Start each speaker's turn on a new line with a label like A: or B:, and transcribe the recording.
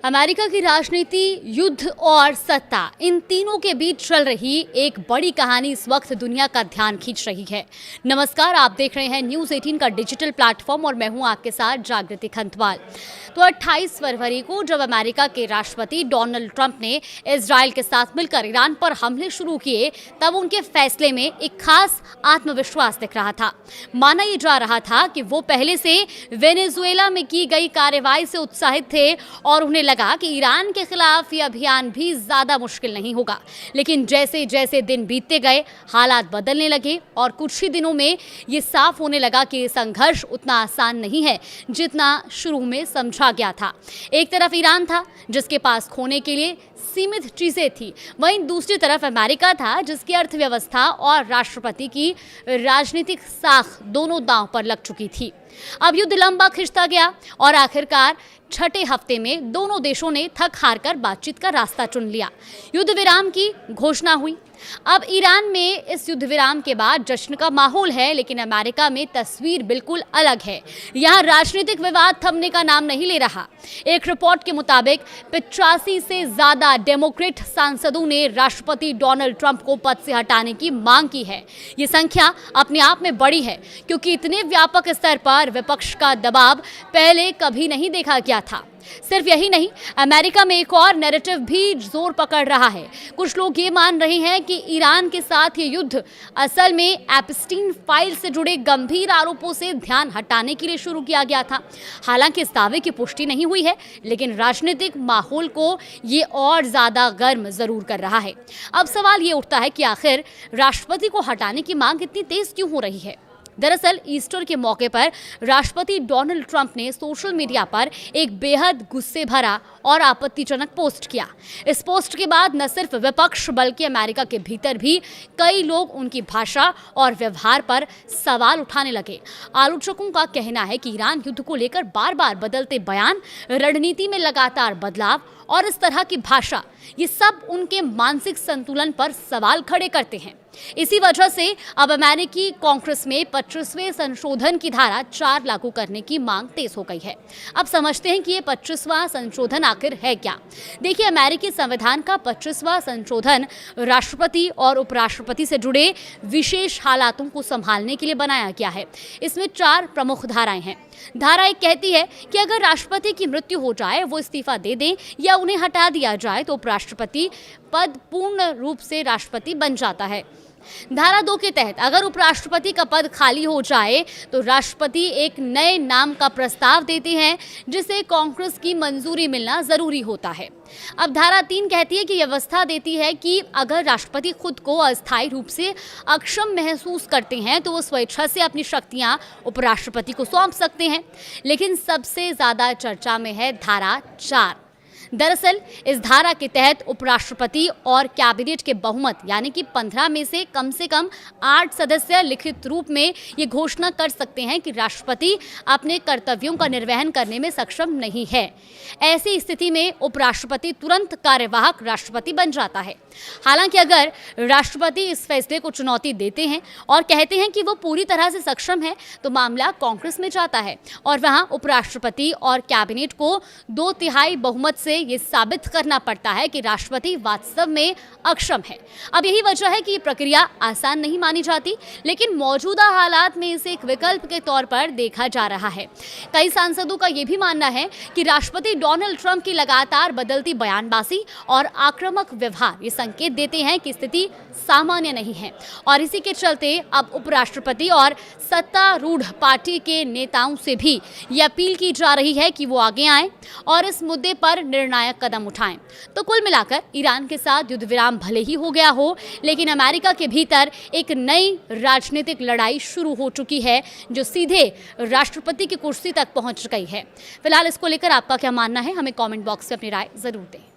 A: America की राजनीति, युद्ध और सत्ता, इन तीनों के बीच चल रही एक बड़ी कहानी इस वक्त दुनिया का ध्यान खींच रही है। नमस्कार, आप देख रहे हैं न्यूज़ 18 का डिजिटल प्लेटफॉर्म और मैं हूं आपके साथ जागृति खंतवाल। तो 28 फरवरी को जब अमेरिका के राष्ट्रपति डोनाल्ड ट्रंप ने इजराइल के साथ मिलकर ईरान पर हमले शुरू किए, तब उनके फैसले में एक खास आत्मविश्वास दिख रहा था। माना यह जा रहा था कि वो पहले से वेनेजुएला में की गई कार्रवाई से उत्साहित थे और उन्हें लगा कि ईरान के खिलाफ यह अभियान भी ज्यादा मुश्किल नहीं होगा। लेकिन जैसे जैसे दिन बीतते गए, हालात बदलने लगे और कुछ ही दिनों में ये साफ होने लगा कि संघर्ष उतना आसान नहीं है जितना शुरू में समझा गया था। एक तरफ ईरान था जिसके पास खोने के लिए सीमित चीजें थी, वहीं दूसरी तरफ अमेरिका था जिसकी अर्थव्यवस्था और राष्ट्रपति की राजनीतिक साख दोनों दांव पर लग चुकी थी। अब युद्ध लंबा खिंचता गया और आखिरकार छठे हफ्ते में दोनों देशों ने थक हार कर बातचीत का रास्ता चुन लिया। युद्ध विराम की घोषणा हुई। अब ईरान में इस युद्ध विराम के बाद जश्न का माहौल है, लेकिन अमेरिका में तस्वीर बिल्कुल अलग है। यहाँ राजनीतिक विवाद थमने का नाम नहीं ले रहा। एक रिपोर्ट के मुताबिक 85 से ज्यादा डेमोक्रेट सांसदों ने राष्ट्रपति डोनाल्ड ट्रंप को पद से हटाने की मांग की है। ये संख्या अपने आप में बड़ी है, क्योंकि इतने व्यापक स्तर पर विपक्ष का दबाव पहले कभी नहीं देखा गया था। सिर्फ यही नहीं, अमेरिका में एक और नैरेटिव भी जोर पकड़ रहा है। कुछ लोग ये मान रहे हैं कि ईरान के साथ ये युद्ध असल में एप्स्टीन फाइल से जुड़े गंभीर आरोपों से ध्यान हटाने के लिए शुरू किया गया था। हालांकि इस दावे की पुष्टि नहीं हुई है, लेकिन राजनीतिक माहौल को ये और ज्यादा गर्म जरूर कर रहा है। अब सवाल ये उठता है कि आखिर राष्ट्रपति को हटाने की मांग इतनी तेज क्यों हो रही है। दरअसल ईस्टर के मौके पर राष्ट्रपति डोनाल्ड ट्रंप ने सोशल मीडिया पर एक बेहद गुस्से भरा और आपत्तिजनक पोस्ट किया। इस पोस्ट के बाद न सिर्फ विपक्ष बल्कि अमेरिका के भीतर भी कई लोग उनकी भाषा और व्यवहार पर सवाल उठाने लगे। आलोचकों का कहना है कि ईरान युद्ध को लेकर बार बार बदलते बयान, रणनीति में लगातार बदलाव और इस तरह की भाषा, ये सब उनके मानसिक संतुलन पर सवाल खड़े करते हैं। इसी वजह से अब अमेरिकी कांग्रेस में 25वें संशोधन की धारा 4 लागू करने की मांग तेज हो गई है। अब समझते हैं कि ये 25वां संशोधन आखिर है क्या। देखिए, अमेरिकी संविधान का 25वां संशोधन राष्ट्रपति और उपराष्ट्रपति से जुड़े विशेष हालातों को संभालने के लिए बनाया गया है। इसमें 4 प्रमुख धाराएं हैं। धारा 1 कहती है कि अगर राष्ट्रपति की मृत्यु हो जाए, वो इस्तीफा दे दें या उन्हें हटा दिया जाए, तो उपराष्ट्रपति पद पूर्ण रूप से राष्ट्रपति बन जाता है। धारा 2 के तहत अगर उपराष्ट्रपति का पद खाली हो जाए तो राष्ट्रपति एक नए नाम का प्रस्ताव देते हैं, जिसे कांग्रेस की मंजूरी मिलना जरूरी होता है। अब धारा 3 कहती है कि व्यवस्था देती है कि अगर राष्ट्रपति खुद को अस्थायी रूप से अक्षम महसूस करते हैं तो वो स्वेच्छा से अपनी शक्तियां उपराष्ट्रपति को सौंप सकते हैं। लेकिन सबसे ज्यादा चर्चा में है धारा 4। दरअसल इस धारा के तहत उपराष्ट्रपति और कैबिनेट के बहुमत यानी कि 15 में से कम 8 सदस्य लिखित रूप में ये घोषणा कर सकते हैं कि राष्ट्रपति अपने कर्तव्यों का निर्वहन करने में सक्षम नहीं है। ऐसी स्थिति में उपराष्ट्रपति तुरंत कार्यवाहक राष्ट्रपति बन जाता है। हालांकि अगर राष्ट्रपति इस फैसले को चुनौती देते हैं और कहते हैं कि वो पूरी तरह से सक्षम है, तो मामला कांग्रेस में जाता है और वहां उपराष्ट्रपति और कैबिनेट को 2/3 बहुमत से ये साबित करना पड़ता है कि राष्ट्रपति वास्तव में अक्षम है। अब यही वजह है कि ये प्रक्रिया आसान नहीं मानी जाती, लेकिन मौजूदा हालात में इसे एक विकल्प के तौर पर देखा जा रहा है। कई सांसदों का यह भी मानना है कि राष्ट्रपति डोनाल्ड ट्रंप की लगातार बदलती बयानबाजी और आक्रामक व्यवहार ये संकेत देते हैं कि स्थिति सामान्य नहीं है और इसी के चलते अब उपराष्ट्रपति और सत्तारूढ़ पार्टी के नेताओं से भी ये अपील की जा रही है कि वो आगे आएं और इस मुद्दे पर निर्णायक कदम उठाएं। तो कुल मिलाकर ईरान के साथ युद्ध विराम भले ही हो गया हो, लेकिन अमेरिका के भीतर एक नई राजनीतिक लड़ाई शुरू हो चुकी है जो सीधे राष्ट्रपति की कुर्सी तक पहुंच गई है। फिलहाल इसको लेकर आपका क्या मानना है, हमें कमेंट बॉक्स में अपनी राय जरूर दें।